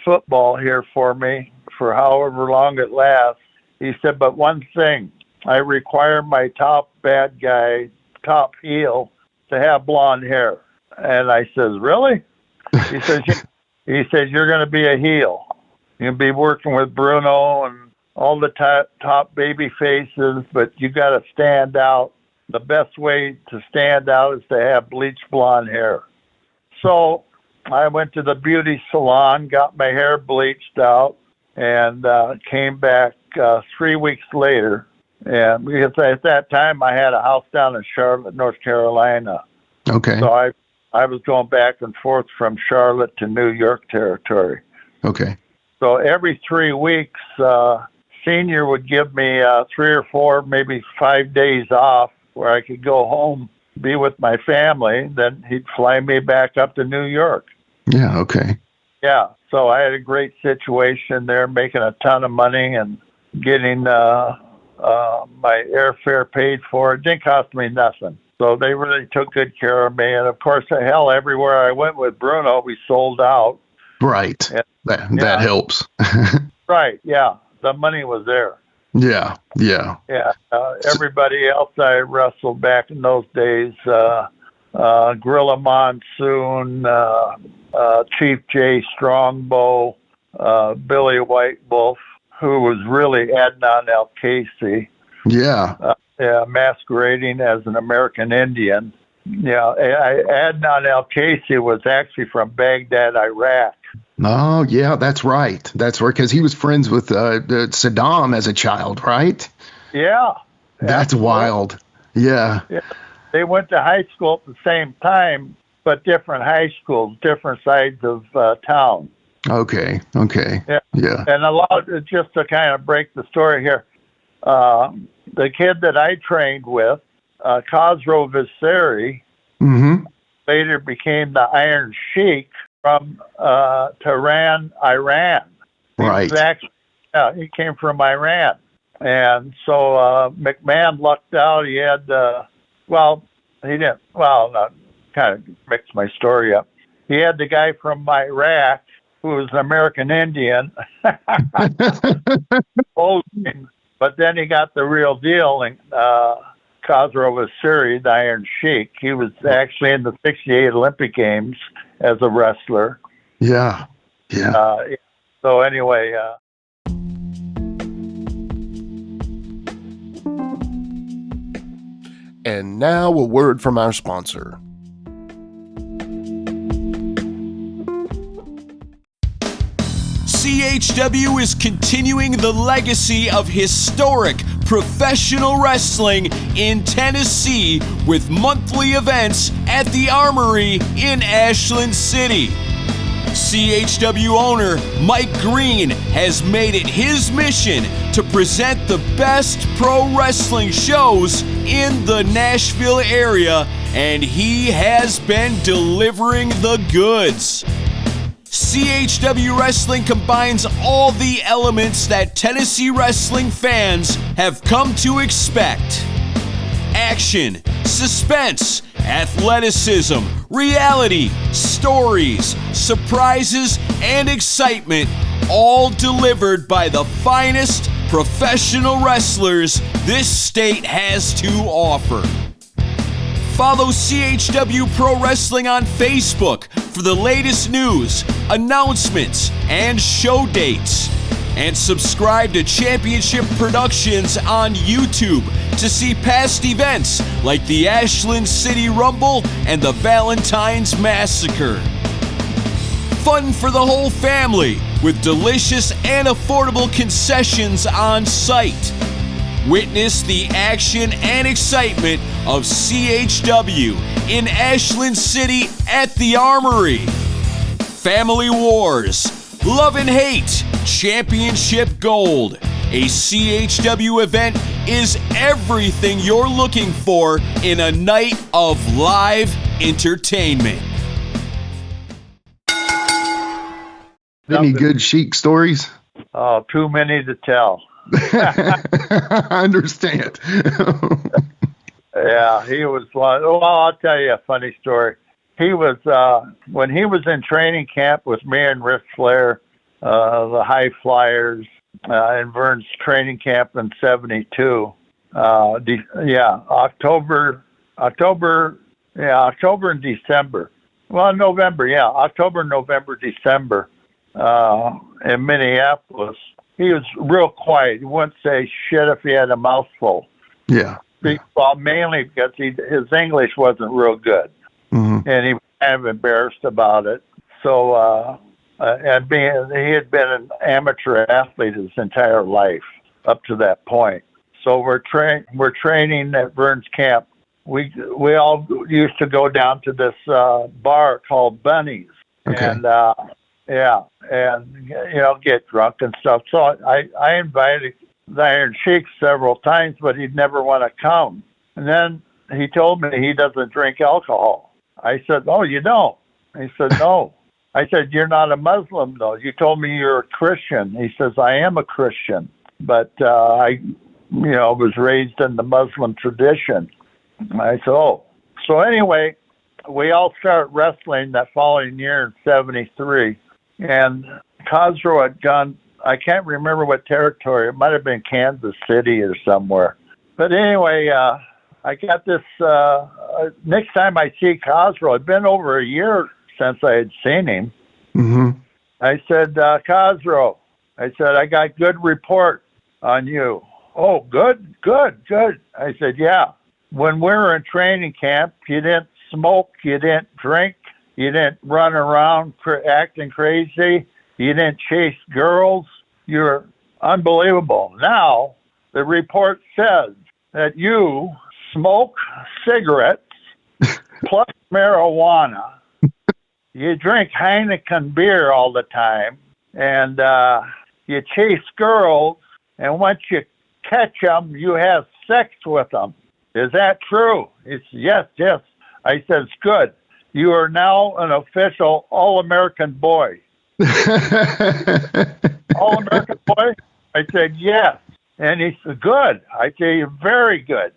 football here for me for however long it lasts. He said, but one thing, I require my top bad guy, top heel, to have blonde hair. And I says, really? He says, you're going to be a heel. You'll be working with Bruno and all the top baby faces, but you got to stand out. The best way to stand out is to have bleached blonde hair. So I went to the beauty salon, got my hair bleached out, and came back 3 weeks later. And because at that time I had a house down in Charlotte, North Carolina. Okay. So I was going back and forth from Charlotte to New York territory. Okay. So every 3 weeks, Senior would give me 3 or 4, maybe 5 days off where I could go home, be with my family. Then he'd fly me back up to New York. Yeah, okay. Yeah, so I had a great situation there, making a ton of money and getting my airfare paid for. It didn't cost me nothing. So they really took good care of me. And, of course, hell, everywhere I went with Bruno, we sold out. Right. And, that helps. Right, yeah. The money was there. Yeah. Yeah. Everybody else I wrestled back in those days, Gorilla Monsoon, Chief J Strongbow, Billy White Wolf, who was really Adnan Al-Casey. Yeah. Masquerading as an American Indian. Yeah, Adnan Al-Casey was actually from Baghdad, Iraq. Oh, yeah, that's right. That's right, because he was friends with Saddam as a child, right? Yeah. That's wild. Yeah. They went to high school at the same time, but different high schools, different sides of town. Okay. Yeah. And just to kind of break the story here, the kid that I trained with, Khosrow Visseri, later became the Iron Sheik from Tehran, Iran. Right. He came from Iran. And so McMahon lucked out. He had, kind of mixed my story up. He had the guy from Iraq who was an American Indian. But then he got the real deal, and Khosrow Visseri, the Iron Sheik. He was actually in the 68 Olympic Games as a wrestler. Yeah. So anyway. And now a word from our sponsor. CHW is continuing the legacy of historic professional wrestling in Tennessee with monthly events at the Armory in Ashland City. CHW owner Mike Green has made it his mission to present the best pro wrestling shows in the Nashville area, and he has been delivering the goods. CHW Wrestling combines all the elements that Tennessee wrestling fans have come to expect. Action, suspense, athleticism, reality, stories, surprises, and excitement, all delivered by the finest professional wrestlers this state has to offer. Follow CHW Pro Wrestling on Facebook for the latest news, announcements, and show dates. And subscribe to Championship Productions on YouTube to see past events like the Ashland City Rumble and the Valentine's Massacre. Fun for the whole family with delicious and affordable concessions on site. Witness the action and excitement of CHW in Ashland City at the Armory. Family Wars, Love and Hate, Championship Gold. A CHW event is everything you're looking for in a night of live entertainment. Any good Sheik stories? Oh, too many to tell. I understand. Yeah, he was one. Well, I'll tell you a funny story. He was, when he was in training camp with me and Ric Flair, the High Flyers, in Verne's training camp in 72. October and December. Well, November, October, November, December, in Minneapolis. He was real quiet. He wouldn't say shit if he had a mouthful. Yeah. Well, mainly because his English wasn't real good. Mm-hmm. And he was kind of embarrassed about it. So, he had been an amateur athlete his entire life up to that point. So we're training at Verne's camp. We all used to go down to this bar called Bunny's, and get drunk and stuff. So I invited the Iron Sheik several times, but he'd never want to come. And then he told me he doesn't drink alcohol. I said, "Oh, you don't?" He said, "No." I said, "You're not a Muslim, though. You told me you're a Christian." He says, "I am a Christian, but I was raised in the Muslim tradition." I said, "Oh." So anyway, we all started wrestling that following year in 73. And Khosrow had gone, I can't remember what territory. It might have been Kansas City or somewhere. But anyway, I got this, next time I see Khosrow, it'd been over a year since I had seen him. Mm-hmm. I said, Khosrow, I said, I got good report on you. Oh, good. I said, yeah. When we were in training camp, you didn't smoke, you didn't drink, you didn't run around acting crazy, you didn't chase girls. You're unbelievable. Now, the report says that you smoke cigarettes plus marijuana. You drink Heineken beer all the time, and you chase girls, and once you catch them, you have sex with them. Is that true? It's yes. I said, it's good. You are now an official All-American boy. All-American boy? I said, yes. And he said, good. I said, you're very good.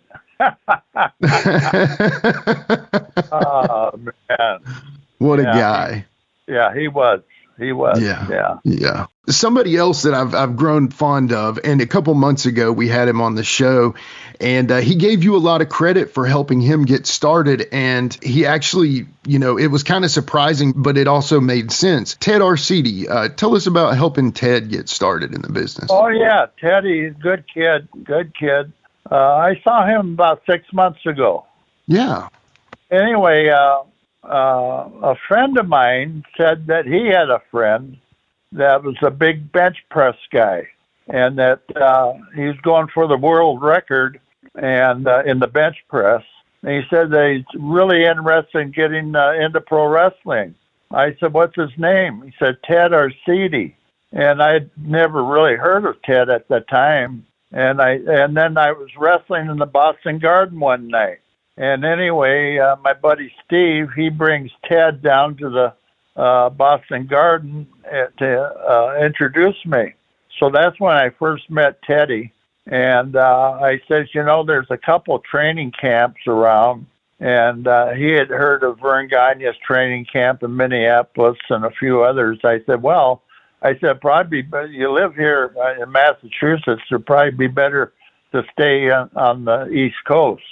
Oh, man. What a guy. He was. Yeah. Somebody else that I've grown fond of, and a couple months ago we had him on the show, and he gave you a lot of credit for helping him get started. And he actually, it was kind of surprising, but it also made sense. Ted Arcidi, tell us about helping Ted get started in the business. Oh yeah, Teddy, good kid. I saw him about 6 months ago. Yeah. Anyway, a friend of mine said that he had a friend that was a big bench press guy, and that he was going for the world record and in the bench press. And he said that he's really interested in getting into pro wrestling. I said, "What's his name?" He said, "Ted Arcidi." And I'd never really heard of Ted at the time. And then I was wrestling in the Boston Garden one night. And anyway, my buddy Steve, he brings Ted down to the Boston Garden to introduce me. So that's when I first met Teddy. And I said, there's a couple training camps around. And he had heard of Verne Gagne's training camp in Minneapolis and a few others. I said, probably, you live here in Massachusetts, it'd probably be better to stay on the East Coast.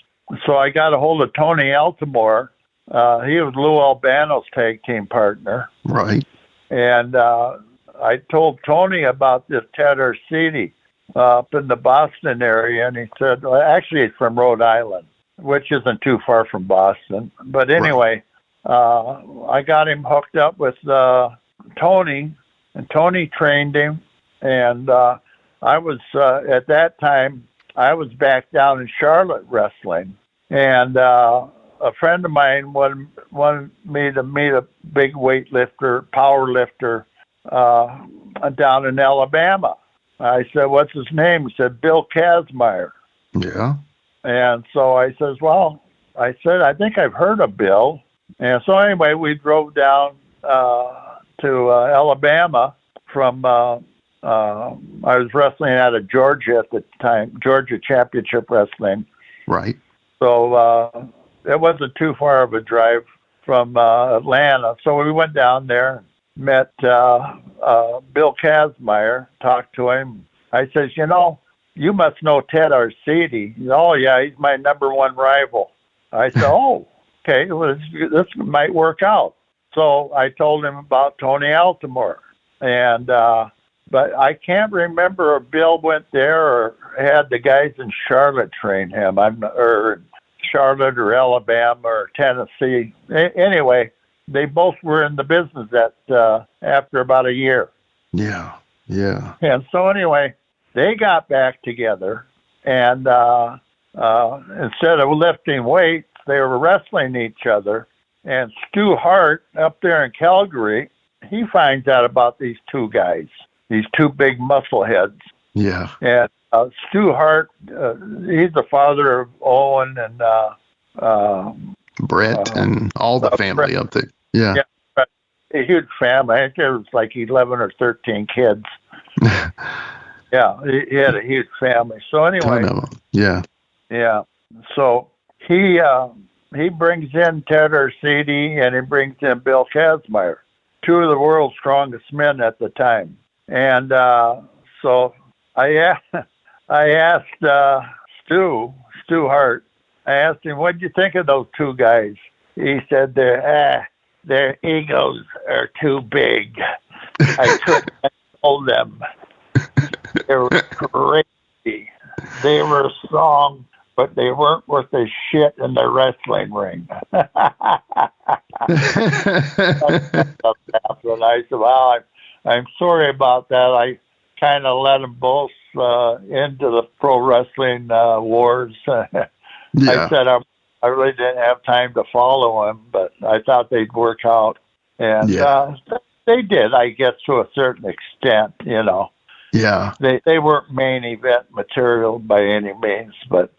So I got a hold of Tony Altimore. He was Lou Albano's tag team partner. Right. And I told Tony about this Ted Arcidi up in the Boston area, and he said, well, actually it's from Rhode Island, which isn't too far from Boston. But anyway, I got him hooked up with Tony, and Tony trained him. And I was at that time I was back down in Charlotte wrestling, and a friend of mine wanted me to meet a big weightlifter, power lifter down in Alabama. I said, "What's his name?" He said, "Bill Kazmaier." Yeah. And so I says, "Well," I said, "I think I've heard of Bill." And so anyway, we drove down to Alabama from. I was wrestling out of Georgia at the time, Georgia Championship Wrestling. Right. So it wasn't too far of a drive from Atlanta. So we went down there, met Bill Kazmaier, talked to him. I says, "You must know Ted Arcidi." He said, "Oh, yeah, he's my number one rival." I said, "Oh, okay, well, this might work out." So I told him about Tony Altimore. And but I can't remember if Bill went there or had the guys in Charlotte train him. Or Charlotte or Alabama or Tennessee. Anyway, they both were in the business after about a year. Yeah, yeah. And so anyway, they got back together, and instead of lifting weights, they were wrestling each other. And Stu Hart up there in Calgary, he finds out about these two guys. These two big muscle heads. Yeah. And Stu Hart, he's the father of Owen and Brett and all the family up there. Yeah. Yeah, a huge family. I think there was like 11 or 13 kids. Yeah, he had a huge family. So anyway. Yeah. Yeah. So he brings in Ted Arcidi and he brings in Bill Kazmaier, two of the world's strongest men at the time. And so I asked Stu Hart, I asked him, "What did you think of those two guys?" He said, their egos are too big. I couldn't hold them. They were crazy. They were strong, but they weren't worth a shit in the wrestling ring. And I said, "Well, I'm sorry about that. I kind of let them both into the pro wrestling wars." Yeah. I said I really didn't have time to follow them, but I thought they'd work out. And they did, I guess, to a certain extent, Yeah. They weren't main event material by any means, but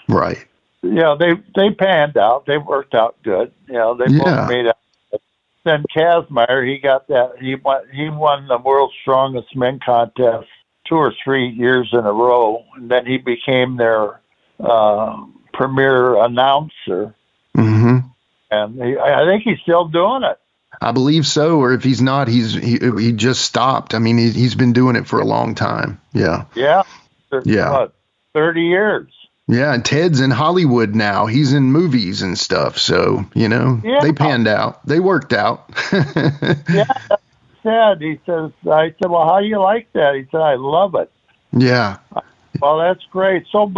right. They panned out. They worked out good. They both made out. Then Kazmaier, he got that. He won the World's Strongest Men contest 2 or 3 years in a row, and then he became their premier announcer. Mm-hmm. And I think he's still doing it. I believe so, or if he's not, he just stopped. I mean, he's been doing it for a long time. Yeah. Yeah. Yeah. What, 30 years. Yeah, and Ted's in Hollywood now. He's in movies and stuff. So, they panned out. They worked out. Yeah, he says, I said, "Well, how do you like that?" He said, "I love it." Yeah. Well, that's great. So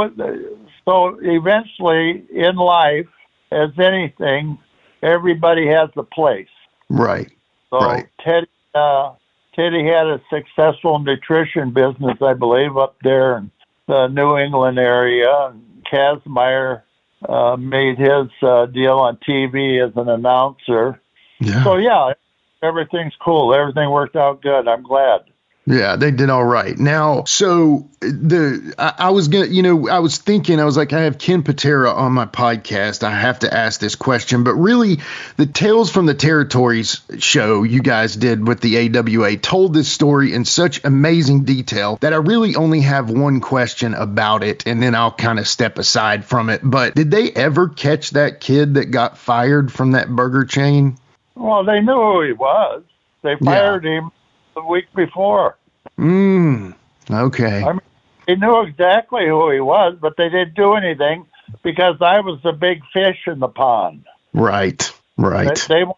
eventually in life, as anything, everybody has a place. Right. So right. Teddy had a successful nutrition business, I believe, up there in the New England area. And Kazmaier made his deal on TV as an announcer. Yeah. So yeah, everything's cool. Everything worked out good. I'm glad. Yeah, they did all right. Now, so I was thinking, I was like, I have Ken Patera on my podcast. I have to ask this question, but really the Tales from the Territories show you guys did with the AWA told this story in such amazing detail that I really only have one question about it, and then I'll kind of step aside from it. But did they ever catch that kid that got fired from that burger chain? Well, they knew who he was. They fired him the week before. Okay. I mean, they knew exactly who he was, but they didn't do anything because I was the big fish in the pond. Right. They went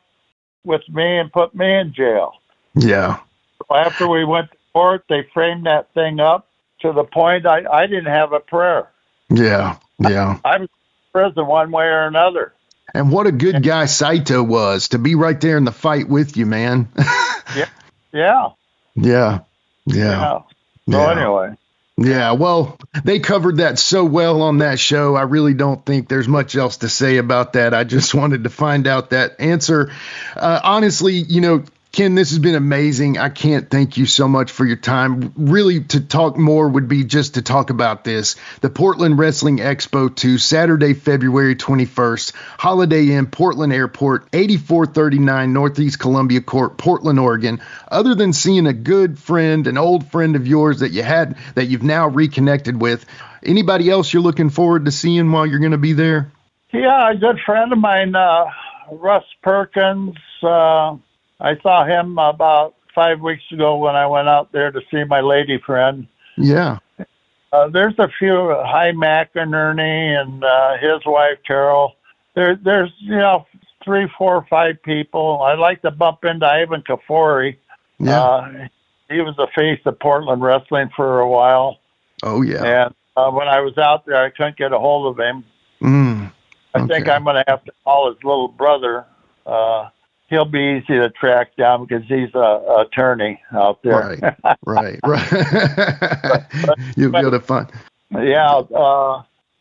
with me and put me in jail. Yeah. So after we went to court, they framed that thing up to the point I didn't have a prayer. Yeah. I was in prison one way or another. And what a good guy Saito was to be right there in the fight with you, man. Yeah. Yeah. So anyway. Yeah, well, they covered that so well on that show. I really don't think there's much else to say about that. I just wanted to find out that answer. Honestly, Ken, this has been amazing. I can't thank you so much for your time. Really, to talk more would be just to talk about this. The Portland Wrestling Expo 2, Saturday, February 21st, Holiday Inn, Portland Airport, 8439 Northeast Columbia Court, Portland, Oregon. Other than seeing a good friend, an old friend of yours that you've now reconnected with, anybody else you're looking forward to seeing while you're going to be there? Yeah, a good friend of mine, Russ Perkins. I saw him about 5 weeks ago when I went out there to see my lady friend. Yeah. There's a few, Hy McInerney and his wife, Carol. There's 3, 4, 5 people. I'd like to bump into Ivan Kafori. Yeah. He was the face of Portland wrestling for a while. Oh, yeah. And when I was out there, I couldn't get a hold of him. I think I'm going to have to call his little brother. He'll be easy to track down because he's a attorney out there. Right. You'll be able to find. Yeah,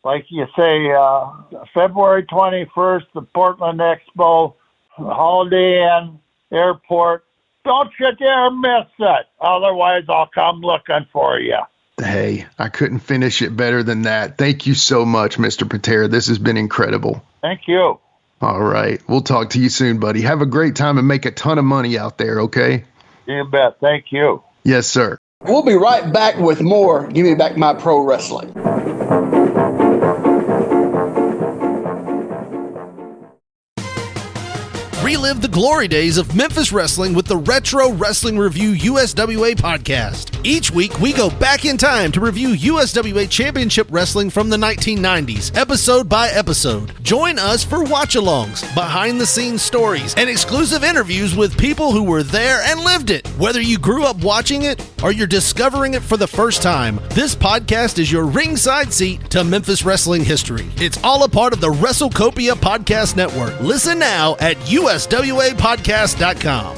like you say, February 21st, the Portland Expo, Holiday Inn, Airport. Don't you dare miss it. Otherwise, I'll come looking for you. Hey, I couldn't finish it better than that. Thank you so much, Mr. Patera. This has been incredible. Thank you. All right. We'll talk to you soon, buddy. Have a great time and make a ton of money out there, okay? You bet. Thank you. Yes, sir. We'll be right back with more Give Me Back My Pro Wrestling. Relive the glory days of Memphis wrestling with the Retro Wrestling Review USWA podcast. Each week, we go back in time to review USWA Championship Wrestling from the 1990s, episode by episode. Join us for watch-alongs, behind-the-scenes stories, and exclusive interviews with people who were there and lived it. Whether you grew up watching it or you're discovering it for the first time, this podcast is your ringside seat to Memphis wrestling history. It's all a part of the WrestleCopia Podcast Network. Listen now at USWApodcast.com.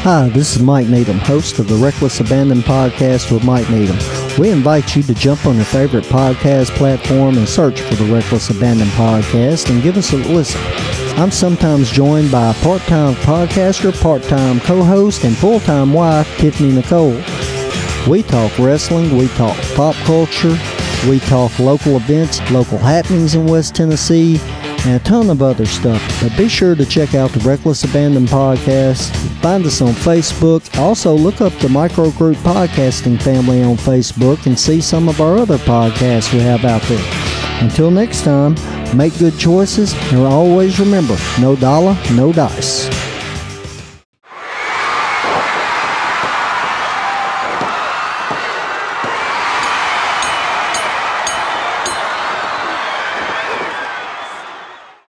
Hi, this is Mike Needham, host of the Reckless Abandon Podcast with Mike Needham. We invite you to jump on your favorite podcast platform and search for the Reckless Abandon Podcast and give us a listen. I'm sometimes joined by a part-time podcaster, part-time co-host, and full-time wife, Tiffany Nicole. We talk wrestling, we talk pop culture, we talk local events, local happenings in West Tennessee, and a ton of other stuff. But be sure to check out the Reckless Abandon Podcast. Find us on Facebook. Also, look up the Microgroup Podcasting family on Facebook and see some of our other podcasts we have out there. Until next time, make good choices and always remember, no dollar, no dice.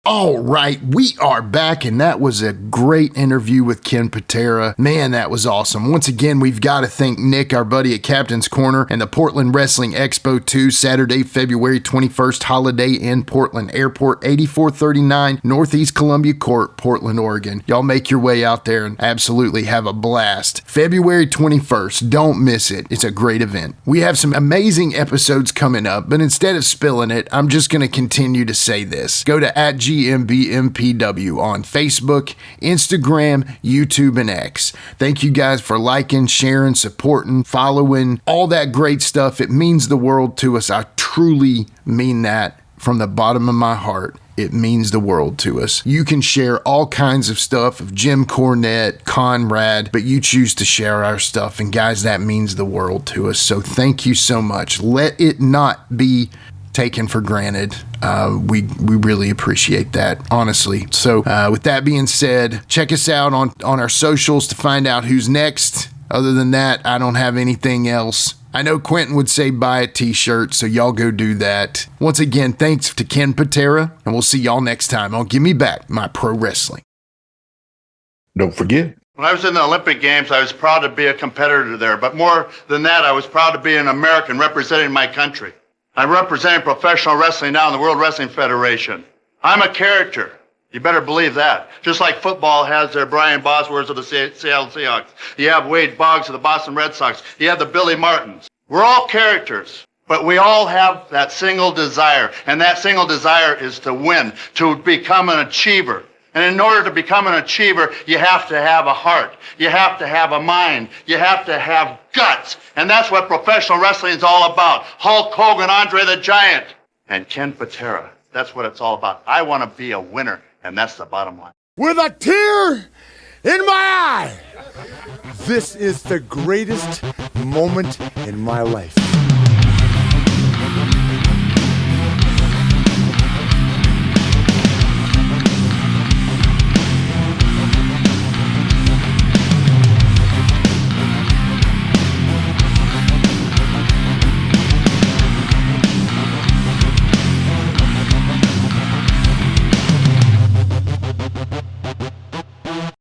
All right, we are back, and that was a great interview with Ken Patera. Man, that was awesome. Once again, we've got to thank Nick, our buddy at Captain's Corner, and the Portland Wrestling Expo 2, Saturday, February 21st, Holiday Inn, Portland Airport, 8439 Northeast Columbia Court, Portland, Oregon. Y'all make your way out there and absolutely have a blast. February 21st, don't miss it. It's a great event. We have some amazing episodes coming up, but instead of spilling it, I'm just going to continue to say this. Go to @GMBMPW on Facebook, Instagram, YouTube, and X. Thank you guys for liking, sharing, supporting, following, all that great stuff. It means the world to us. I truly mean that from the bottom of my heart. It means the world to us. You can share all kinds of stuff of Jim Cornette, Conrad, but you choose to share our stuff. And guys, that means the world to us. So thank you so much. Let it not be taken for granted. We really appreciate that, honestly. So with that being said, check us out on our socials to find out who's next. Other than that, I don't have anything else. I know Quinton would say buy a t-shirt, so y'all go do that. Once again, thanks to Ken Patera, and we'll see y'all next time on Give Me Back My Pro Wrestling. Don't forget. When I was in the Olympic Games, I was proud to be a competitor there. But more than that, I was proud to be an American representing my country. I'm representing professional wrestling now in the World Wrestling Federation. I'm a character. You better believe that. Just like football has their Brian Bosworths of the Seattle Seahawks. You have Wade Boggs of the Boston Red Sox. You have the Billy Martins. We're all characters, but we all have that single desire, and that single desire is to win, to become an achiever. And in order to become an achiever, you have to have a heart. You have to have a mind. You have to have guts. And that's what professional wrestling is all about. Hulk Hogan, Andre the Giant, and Ken Patera. That's what it's all about. I want to be a winner, and that's the bottom line. With a tear in my eye, this is the greatest moment in my life.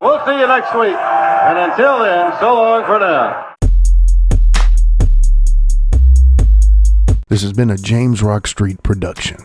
We'll see you next week. And until then, so long for now. This has been a James Rock Street production.